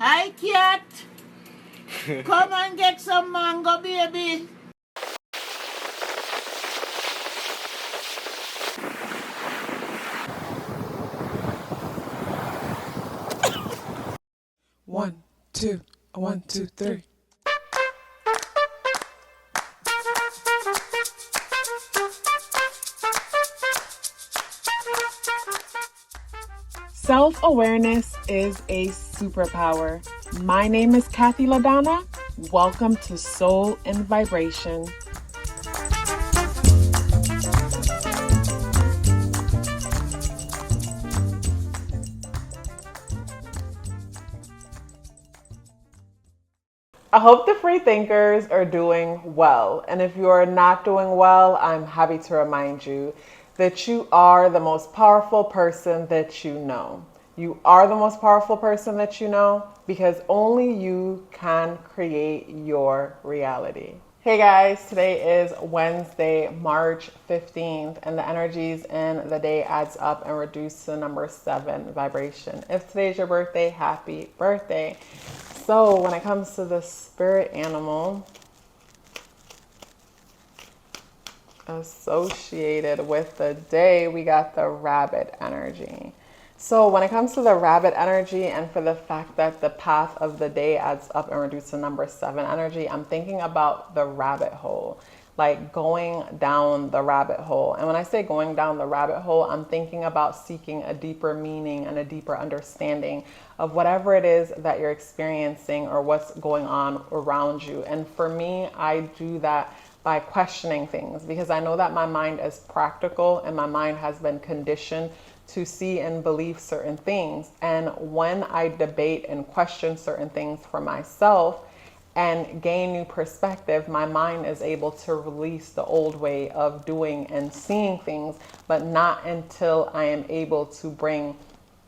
Hi, cat. Come and get some mango, baby. One, two, 1, 2, 3. Self-awareness is a superpower. My name is KathyLaDonna. Welcome to Soul and Vibration. I hope the free thinkers are doing well. And if you are not doing well, I'm happy to remind you that you are the most powerful person that you know. You are the most powerful person that you know because only you can create your reality. Hey guys, today is Wednesday, March 15th, and the energies in the day adds up and reduce to the number 7 vibration. If today's your birthday, happy birthday. So when it comes to the spirit animal associated with the day, we got the rabbit energy. So when it comes to the rabbit energy and for the fact that the path of the day adds up and reduces to number 7 energy, I'm thinking about the rabbit hole, like going down the rabbit hole. And when I say going down the rabbit hole, I'm thinking about seeking a deeper meaning and a deeper understanding of whatever it is that you're experiencing or what's going on around you. And for me, I do that by questioning things because I know that my mind is practical and my mind has been conditioned to see and believe certain things. And when I debate and question certain things for myself and gain new perspective, my mind is able to release the old way of doing and seeing things, but not until I am able to bring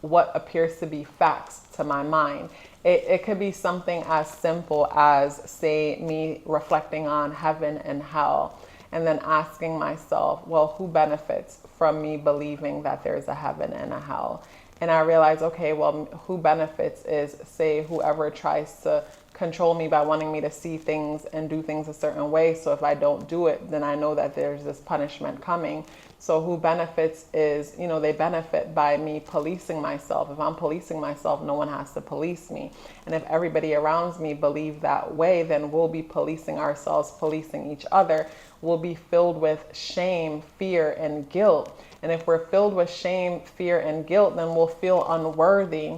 what appears to be facts to my mind. It could be something as simple as, say, me reflecting on heaven and hell and then asking myself, well, who benefits from me believing that there's a heaven and a hell? And I realize, okay, well, who benefits is, say, whoever tries to control me by wanting me to see things and do things a certain way. So if I don't do it, then I know that there's this punishment coming. So who benefits is, they benefit by me policing myself. If I'm policing myself, no one has to police me. And if everybody around me believe that way, then we'll be policing ourselves, policing each other. We'll be filled with shame, fear, and guilt. And if we're filled with shame, fear, and guilt, then we'll feel unworthy.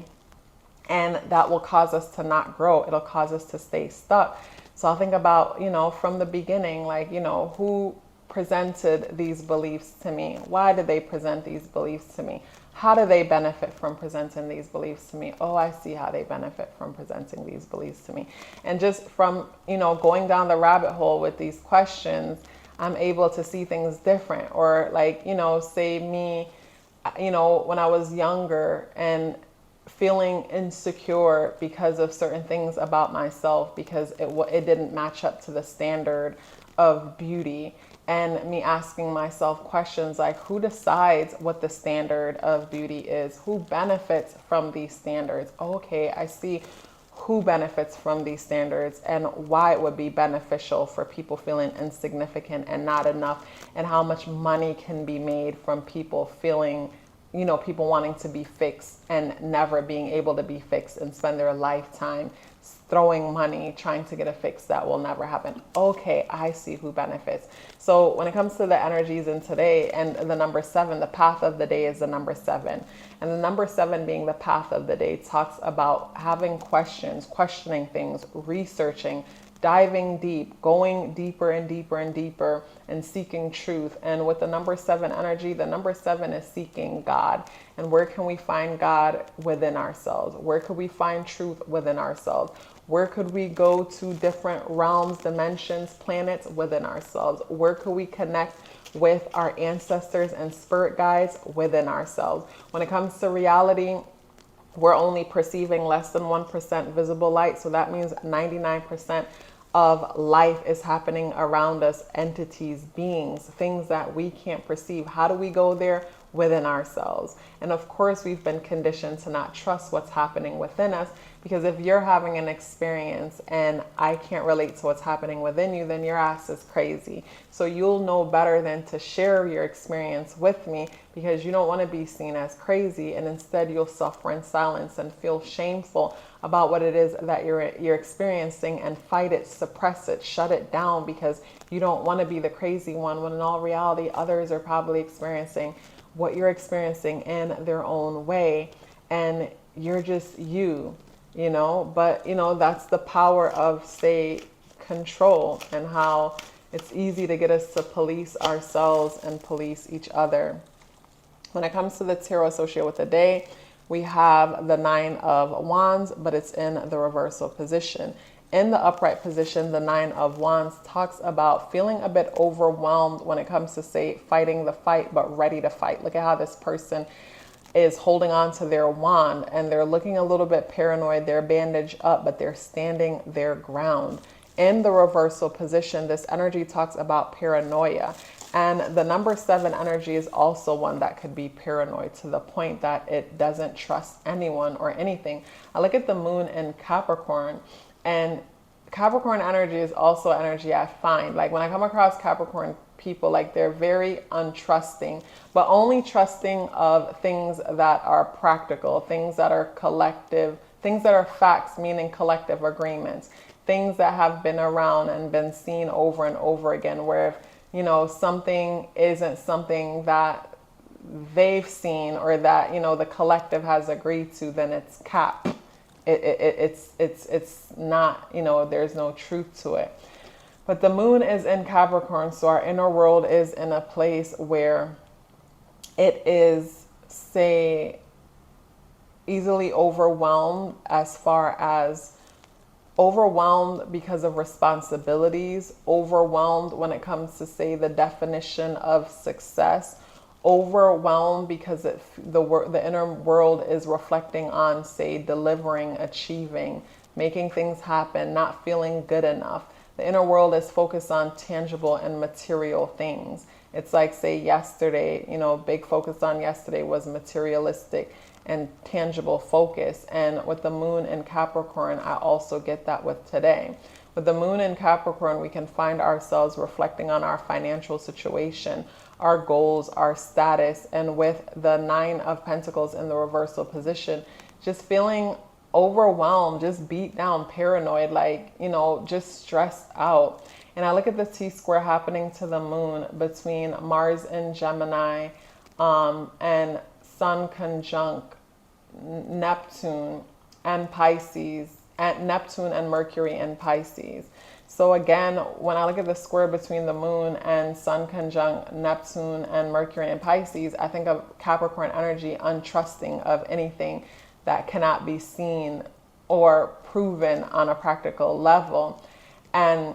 And that will cause us to not grow. It'll cause us to stay stuck. So I'll think about, from the beginning, like, who presented these beliefs to me? Why did they present these beliefs to me? How do they benefit from presenting these beliefs to me? Oh, I see how they benefit from presenting these beliefs to me. And just from, going down the rabbit hole with these questions, I'm able to see things different. Or like, say me, when I was younger and feeling insecure because of certain things about myself because it didn't match up to the standard of beauty, and me asking myself questions like, who decides what the standard of beauty is? Who benefits from these standards? Okay, I see who benefits from these standards and why it would be beneficial for people feeling insignificant and not enough, and how much money can be made from people feeling, people wanting to be fixed and never being able to be fixed and spend their lifetime throwing money trying to get a fix that will never happen. Okay, I see who benefits. So when it comes to the energies in today and the number 7, the path of the day is the number 7. And the number 7 being the path of the day talks about having questions, questioning things, researching, diving deep, going deeper and deeper and deeper, and seeking truth. And with the number 7 energy, the number 7 is seeking God. And where can we find God? Within ourselves. Where could we find truth? Within ourselves. Where could we go to different realms, dimensions, planets? Within ourselves. Where could we connect with our ancestors and spirit guides? Within ourselves. When it comes to reality, we're only perceiving less than 1% visible light. So that means 99% of life is happening around us, entities, beings, things that we can't perceive. How do we go there? within ourselves. And of course, we've been conditioned to not trust what's happening within us, because if you're having an experience and I can't relate to what's happening within you, then your ass is crazy. So you'll know better than to share your experience with me, because you don't want to be seen as crazy, and instead you'll suffer in silence and feel shameful about what it is that you're experiencing, and fight it, suppress it, shut it down, because you don't want to be the crazy one, when in all reality others are probably experiencing what you're experiencing in their own way, and you're just you know. But you know, that's the power of, say, control, and how it's easy to get us to police ourselves and police each other. When it comes to the tarot associated with the day, we have the 9 of Wands, but it's in the reversal position. In the upright position, the 9 of Wands talks about feeling a bit overwhelmed when it comes to, say, fighting the fight, but ready to fight. Look at how this person is holding on to their wand, and they're looking a little bit paranoid. They're bandaged up, but they're standing their ground. In the reversal position, this energy talks about paranoia. And the number 7 energy is also one that could be paranoid to the point that it doesn't trust anyone or anything. I look at the moon in Capricorn, and Capricorn energy is also energy I find. Like when I come across Capricorn people, like they're very untrusting, but only trusting of things that are practical, things that are collective, things that are facts, meaning collective agreements, things that have been around and been seen over and over again, where if, you know, something isn't something that they've seen or that, you know, the collective has agreed to, then it's cap. It's not, you know, there's no truth to it. But the moon is in Capricorn, so our inner world is in a place where it is, say, easily overwhelmed, as far as overwhelmed because of responsibilities, overwhelmed when it comes to, say, the definition of success, overwhelmed because the inner world is reflecting on, say, delivering, achieving, making things happen, not feeling good enough. The inner world is focused on tangible and material things. It's like, say, yesterday, you know, big focus on yesterday was materialistic and tangible focus. And with the moon in Capricorn, I also get that with today. With the moon in Capricorn, we can find ourselves reflecting on our financial situation, our goals, our status. And with the 9 of Pentacles in the reversal position, just feeling overwhelmed, just beat down, paranoid, like, you know, just stressed out. And I look at the T-square happening to the moon between Mars in Gemini and Sun conjunct Neptune and Pisces, and Neptune and Mercury in Pisces. So again, when I look at the square between the moon and Sun conjunct Neptune and Mercury in Pisces, I think of Capricorn energy untrusting of anything that cannot be seen or proven on a practical level. And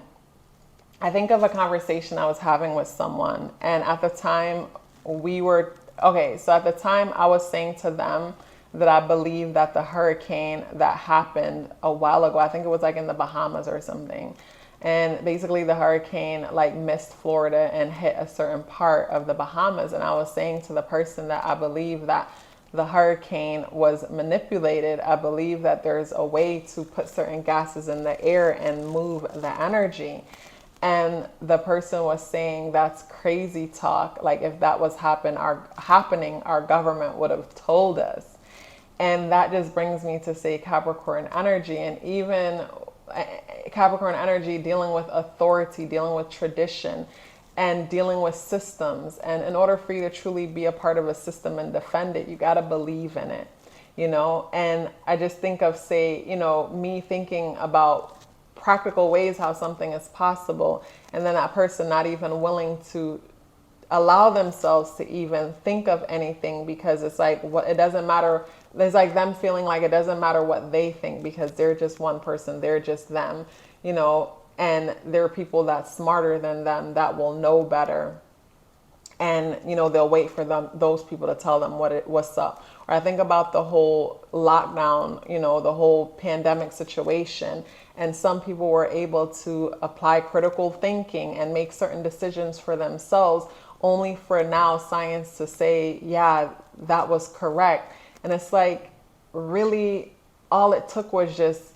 I think of a conversation I was having with someone, and at the time at the time I was saying to them that I believe that the hurricane that happened a while ago, I think it was like in the Bahamas or something, and basically the hurricane like missed Florida and hit a certain part of the Bahamas. And I was saying to the person that I believe that the hurricane was manipulated. I believe that there's a way to put certain gases in the air and move the energy. And the person was saying, that's crazy talk. Like, if that was happening, our government would have told us. And that just brings me to, say, Capricorn energy. And even Capricorn energy dealing with authority, dealing with tradition, and dealing with systems. And in order for you to truly be a part of a system and defend it, you got to believe in it, you know? And I just think of, say, you know, me thinking about practical ways how something is possible, and then that person not even willing to allow themselves to even think of anything, because it's like, what, it doesn't matter. There's like them feeling like it doesn't matter what they think, because they're just one person, they're just them, you know, and there are people that's smarter than them that will know better. And, you know, they'll wait for those people to tell them what's up. Or I think about the whole lockdown, you know, the whole pandemic situation. And some people were able to apply critical thinking and make certain decisions for themselves only for now science to say, yeah, that was correct. And it's like, really, all it took was just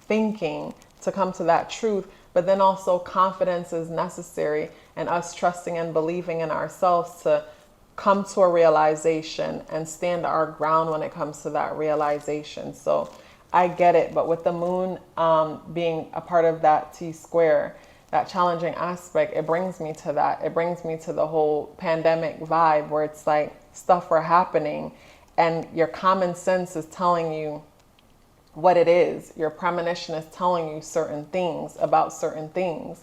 thinking to come to that truth. But then also confidence is necessary, and us trusting and believing in ourselves to come to a realization and stand our ground when it comes to that realization. So I get it, but with the moon being a part of that T square, that challenging aspect, it brings me to that. It brings me to the whole pandemic vibe where it's like stuff are happening and your common sense is telling you what it is. Your premonition is telling you certain things about certain things.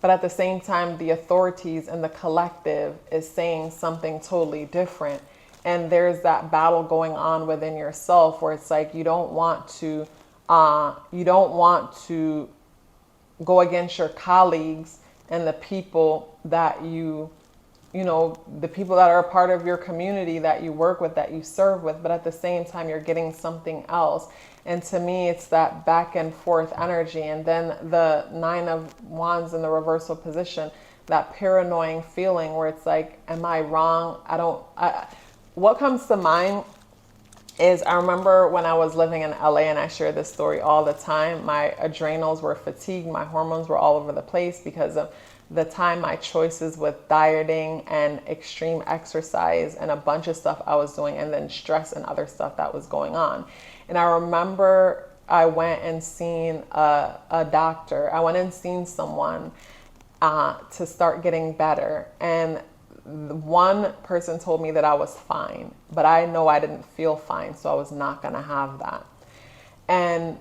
But at the same time, the authorities and the collective is saying something totally different. And there's that battle going on within yourself where it's like you don't want to go against your colleagues and the people that the people that are a part of your community that you work with, that you serve with, but at the same time, you're getting something else. And to me, it's that back and forth energy. And then the 9 of Wands in the reversal position, that paranoid feeling where it's like, am I wrong? What comes to mind is I remember when I was living in LA, and I share this story all the time, my adrenals were fatigued, my hormones were all over the place because of the time my choices with dieting and extreme exercise and a bunch of stuff I was doing, and then stress and other stuff that was going on. And I remember I went and seen a doctor. I went and seen someone to start getting better. And one person told me that I was fine, but I know I didn't feel fine, so I was not going to have that. And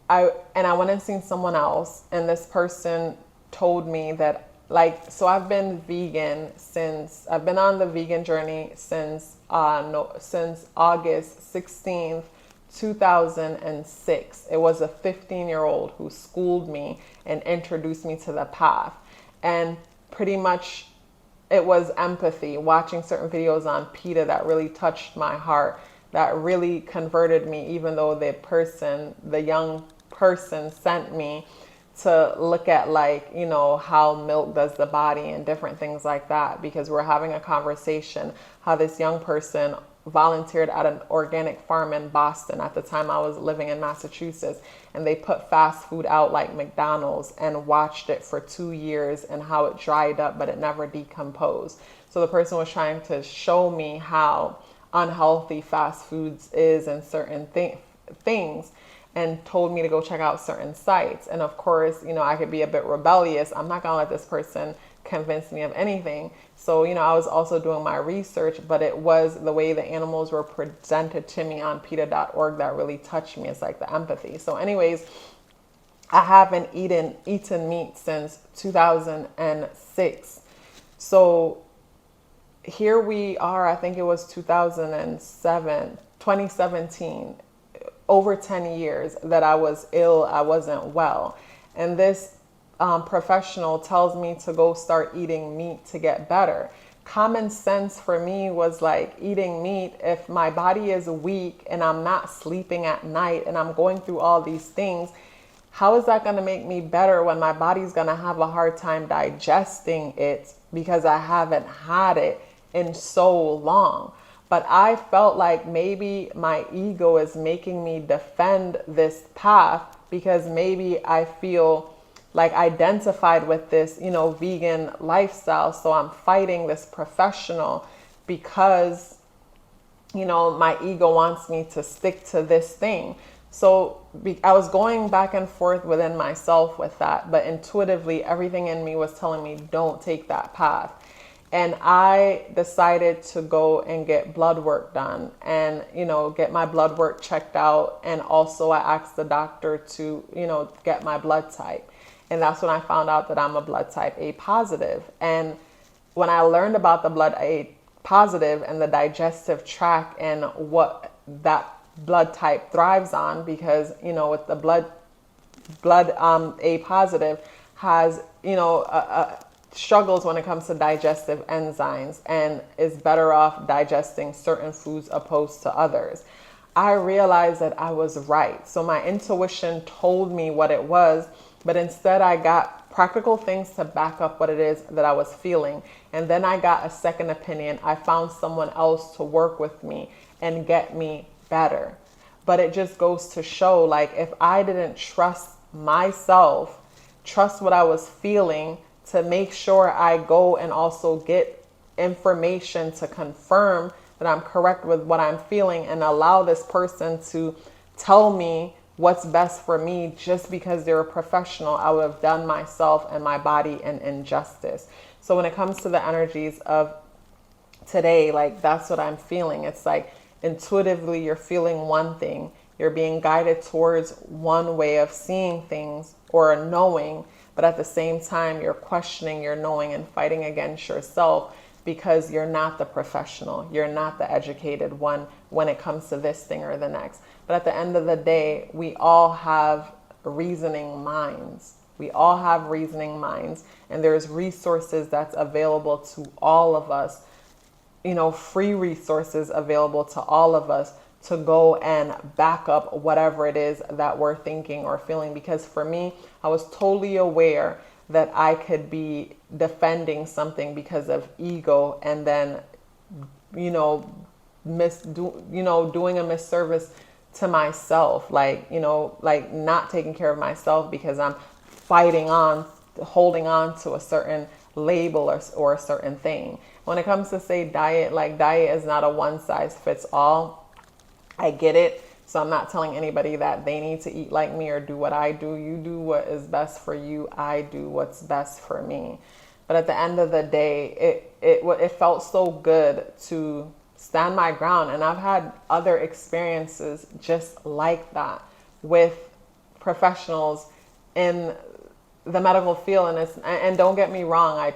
I went and seen someone else, and this person told me that, so I've been vegan I've been on the vegan journey since August 16th, 2006. It was a 15-year-old who schooled me and introduced me to the path. And pretty much it was empathy, watching certain videos on PETA that really touched my heart, that really converted me, even though the young person sent me to look at how milk does the body and different things like that, because we're having a conversation how this young person volunteered at an organic farm in Boston. At the time I was living in Massachusetts, and they put fast food out like McDonald's and watched it for 2 years and how it dried up, but it never decomposed. So the person was trying to show me how unhealthy fast foods is and certain things, and told me to go check out certain sites. And of course, I could be a bit rebellious. I'm not gonna let this person convince me of anything. So, I was also doing my research, but it was the way the animals were presented to me on PETA.org that really touched me. It's like the empathy. So anyways, I haven't eaten meat since 2006. So here we are, I think it was 2017, over 10 years that I was ill, I wasn't well. And this professional tells me to go start eating meat to get better. Common sense for me was like, eating meat, if my body is weak and I'm not sleeping at night and I'm going through all these things, how is that going to make me better when my body's going to have a hard time digesting it because I haven't had it in so long? But I felt like maybe my ego is making me defend this path because maybe I feel like identified with this, vegan lifestyle. So I'm fighting this professional because, my ego wants me to stick to this thing. So I was going back and forth within myself with that, but intuitively, everything in me was telling me, don't take that path. And I decided to go and get blood work done and, get my blood work checked out. And also I asked the doctor to, get my blood type. And that's when I found out that I'm a blood type A positive. And when I learned about the blood A positive and the digestive tract and what that blood type thrives on, because, with the blood A positive has, struggles when it comes to digestive enzymes and is better off digesting certain foods opposed to others. I realized that I was right. So my intuition told me what it was, but instead I got practical things to back up what it is that I was feeling. And then I got a second opinion. I found someone else to work with me and get me better. But it just goes to show, like, if I didn't trust myself, trust what I was feeling, to make sure I go and also get information to confirm that I'm correct with what I'm feeling, and allow this person to tell me what's best for me just because they're a professional, I would have done myself and my body an injustice. So when it comes to the energies of today, like, that's what I'm feeling. It's like intuitively you're feeling one thing, you're being guided towards one way of seeing things or knowing, but at the same time you're questioning your knowing and fighting against yourself because you're not the professional, you're not the educated one when it comes to this thing or the next. But at the end of the day, we all have reasoning minds. We all have reasoning minds, and there's resources that's available to all of us, you know, free resources available to all of us to go and back up whatever it is that we're thinking or feeling. Because for me, I was totally aware that I could be defending something because of ego, and then, you know, doing a misservice to myself, like, you know, like not taking care of myself because I'm fighting on, holding on to a certain label or a certain thing. When it comes to, say, diet, like, diet is not a one size fits all. I get it. So I'm not telling anybody that they need to eat like me or do what I do. You do what is best for you. I do what's best for me. But at the end of the day, it felt so good to stand my ground. And I've had other experiences just like that with professionals in the medical field. And don't get me wrong, I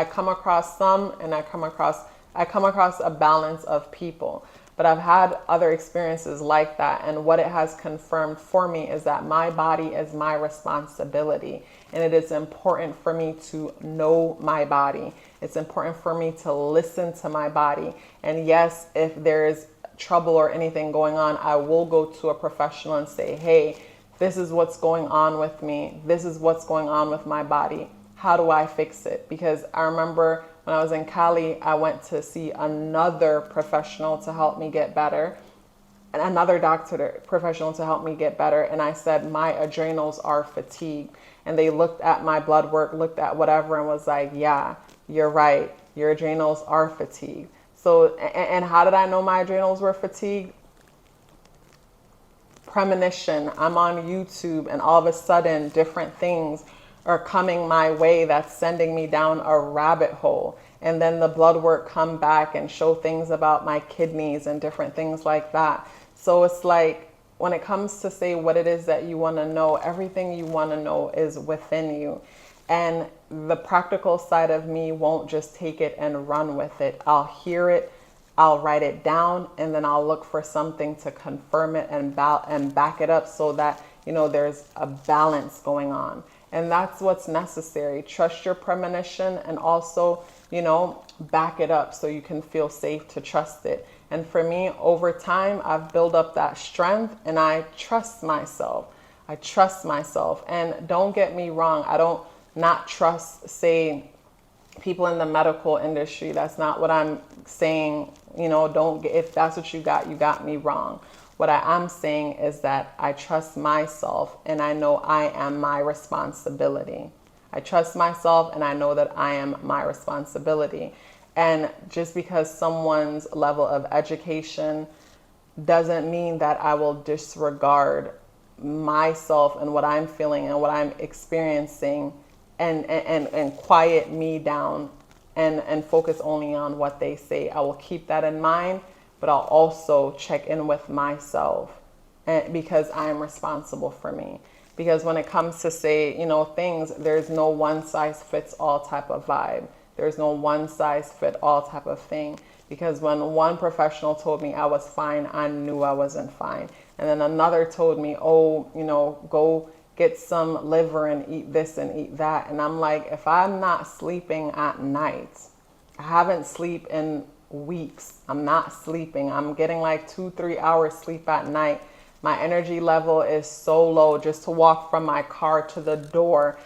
come across some, and I come across a balance of people. But I've had other experiences like that, and what it has confirmed for me is that my body is my responsibility, and it is important for me to know my body. It's important for me to listen to my body. And yes, if there's trouble or anything going on, I will go to a professional and say, hey, this is what's going on with me. This is what's going on with my body. How do I fix it? Because I remember when I was in Cali, I went to see another professional to help me get better, and another professional to help me get better. And I said, my adrenals are fatigued. And they looked at my blood work, looked at whatever, and was like, yeah, you're right. Your adrenals are fatigued. So, and how did I know my adrenals were fatigued? Premonition. I'm on YouTube, and all of a sudden different things are coming my way that's sending me down a rabbit hole. And then the blood work come back and show things about my kidneys and different things like that. So it's like, when it comes to, say, what it is that you want to know, everything you want to know is within you. And the practical side of me won't just take it and run with it. I'll hear it, I'll write it down, and then I'll look for something to confirm it and back it up, so that, you know, there's a balance going on. And that's what's necessary. Trust your premonition, and also, you know, back it up so you can feel safe to trust it. And for me, over time, I've built up that strength, and I trust myself. I trust myself. And don't get me wrong, I don't not trust, say, people in the medical industry. That's not what I'm saying. You know, if that's what you got me wrong. What I am saying is that I trust myself, and I know I am my responsibility. I trust myself, and I know that I am my responsibility. And just because someone's level of education doesn't mean that I will disregard myself and what I'm feeling and what I'm experiencing, and quiet me down and focus only on what they say. I will keep that in mind, but I'll also check in with myself, because I am responsible for me. Because when it comes to, say, you know, things, there's no one size fits all type of vibe. There's no one size fit all type of thing. Because when one professional told me I was fine, I knew I wasn't fine. And then another told me, oh, you know, go get some liver and eat this and eat that. And I'm like, if I'm not sleeping at night, I haven't slept in weeks. I'm not sleeping. I'm getting like 2-3 hours sleep at night. My energy level is so low. Just to walk from my car to the door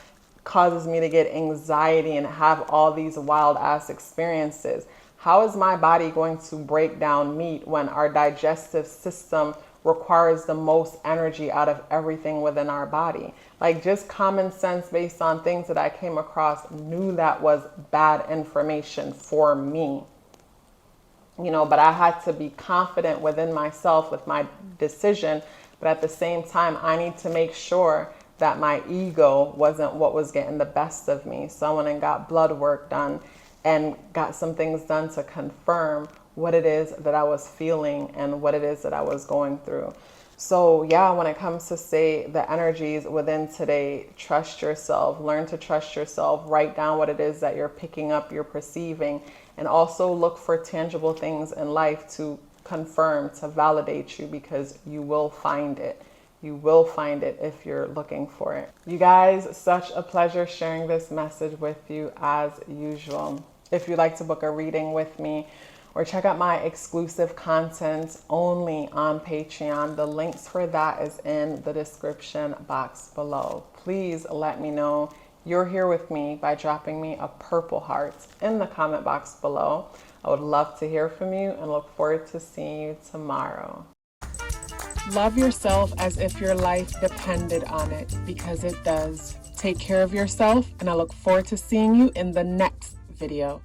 causes me to get anxiety and have all these wild ass experiences. How is my body going to break down meat when our digestive system requires the most energy out of everything within our body? Like, just common sense based on things that I came across knew that was bad information for me. You know, but I had to be confident within myself with my decision. But at the same time, I need to make sure that my ego wasn't what was getting the best of me. So I went and got blood work done and got some things done to confirm what it is that I was feeling and what it is that I was going through. So yeah, when it comes to say the energies within today, trust yourself, learn to trust yourself, write down what it is that you're picking up, you're perceiving, and also look for tangible things in life to confirm, to validate you, because you will find it. You will find it if you're looking for it. You guys, such a pleasure sharing this message with you as usual. If you'd like to book a reading with me or check out my exclusive content only on Patreon, the links for that is in the description box below. Please let me know you're here with me by dropping me a purple heart in the comment box below. I would love to hear from you and look forward to seeing you tomorrow. Love yourself as if your life depended on it, because it does. Take care of yourself, and I look forward to seeing you in the next video.